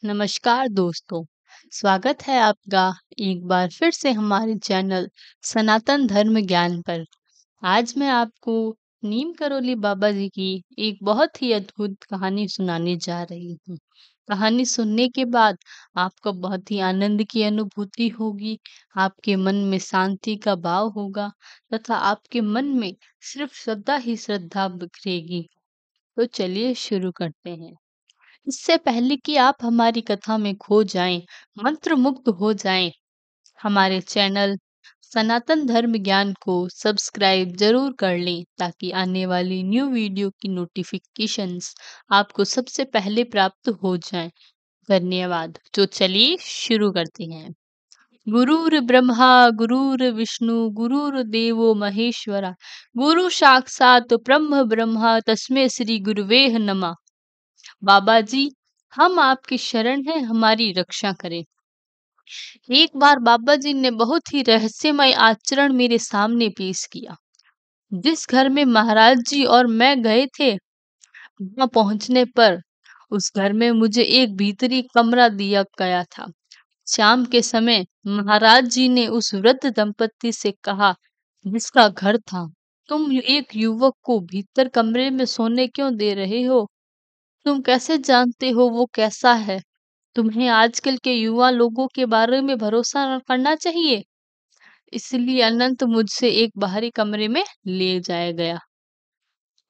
नमस्कार दोस्तों, स्वागत है आपका एक बार फिर से हमारे चैनल सनातन धर्म ज्ञान पर। आज मैं आपको नीम करोली बाबा जी की एक बहुत ही अद्भुत कहानी सुनाने जा रही हूँ। कहानी सुनने के बाद आपको बहुत ही आनंद की अनुभूति होगी, आपके मन में शांति का भाव होगा तथा आपके मन में सिर्फ श्रद्धा ही श्रद्धा बिखरेगी। तो चलिए शुरू करते हैं। इससे पहले कि आप हमारी कथा में खो जाएं, मंत्र मुग्ध हो जाएं, हमारे चैनल सनातन धर्म ज्ञान को सब्सक्राइब जरूर कर लें ताकि आने वाली न्यू वीडियो की नोटिफिकेशंस आपको सबसे पहले प्राप्त हो जाएं। धन्यवाद। तो चलिए शुरू करते हैं। गुरुर् ब्रह्मा गुरुर् विष्णु गुरुर्देवो महेश्वरा गुरु साक्षात ब्रह्म ब्रह्मा तस्मै श्री गुरुवे नमः। बाबा जी, हम आपकी शरण हैं, हमारी रक्षा करें। एक बार बाबा जी ने बहुत ही रहस्यमय आचरण मेरे सामने पेश किया। जिस घर में महाराज जी और मैं गए थे, वहां पहुंचने पर उस घर में मुझे एक भीतरी कमरा दिया गया था। शाम के समय महाराज जी ने उस वृद्ध दंपत्ति से कहा, जिसका घर था, तुम एक युवक को भीतर कमरे में सोने क्यों दे रहे हो? तुम कैसे जानते हो वो कैसा है? तुम्हें आजकल के युवा लोगों के बारे में भरोसा न करना चाहिए। इसलिए अनंत मुझसे एक बाहरी कमरे में ले जाया गया।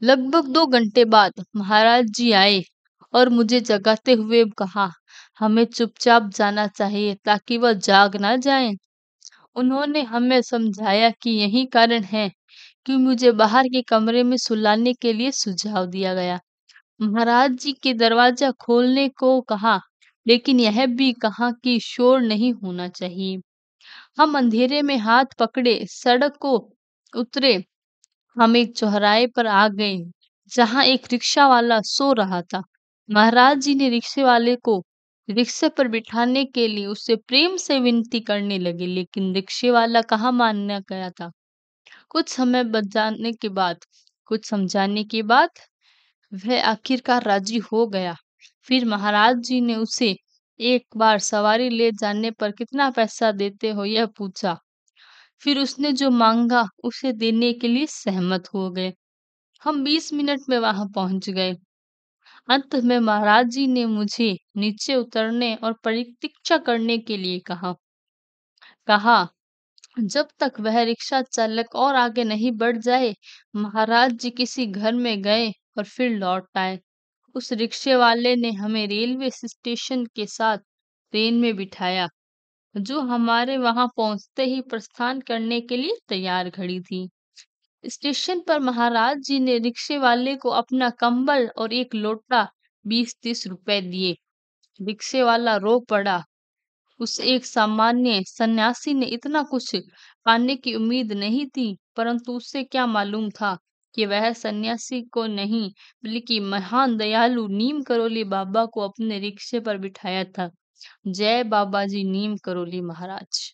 लगभग 2 घंटे बाद महाराज जी आए और मुझे जगाते हुए कहा, हमें चुपचाप जाना चाहिए ताकि वह जाग ना जाएं। उन्होंने हमें समझाया कि यही कारण है कि मुझे बाहर के कमरे में सुलाने के लिए सुझाव दिया गया। महाराज जी के दरवाजा खोलने को कहा, लेकिन यह भी कहा कि शोर नहीं होना चाहिए। हम अंधेरे में हाथ पकड़े सड़क को उतरे। हम एक चौराहे पर आ गए जहां एक रिक्शा वाला सो रहा था। महाराज जी ने रिक्शे वाले को रिक्शे पर बिठाने के लिए उससे प्रेम से विनती करने लगे, लेकिन रिक्शे वाला कहाँ मानना गया था। कुछ समय बचाने के बाद कुछ समझाने के बाद वह आखिरकार राजी हो गया। फिर महाराज जी ने उसे एक बार सवारी ले जाने पर कितना पैसा देते हो यह पूछा। फिर उसने जो मांगा उसे देने के लिए सहमत हो गए। हम 20 मिनट में वहां पहुंच गए। अंत में महाराज जी ने मुझे नीचे उतरने और प्रतीक्षा करने के लिए कहा जब तक वह रिक्शा चालक और आगे नहीं बढ़ जाए। महाराज जी किसी घर में गए और फिर लौट आए। उस रिक्शे वाले ने हमें रेलवे स्टेशन के साथ ट्रेन में बिठाया, जो हमारे वहां पहुंचते ही प्रस्थान करने के लिए तैयार खड़ी थी। स्टेशन पर महाराज जी ने रिक्शे वाले को अपना कंबल और एक लोटा 20-30 रुपए दिए। रिक्शे वाला रो पड़ा। उस एक सामान्य सन्यासी ने इतना कुछ पाने की उम्मीद नहीं थी, परंतु उसे क्या मालूम था कि वह सन्यासी को नहीं बल्कि महान दयालु नीम करोली बाबा को अपने रिक्शे पर बिठाया था। जय बाबा जी नीम करोली महाराज।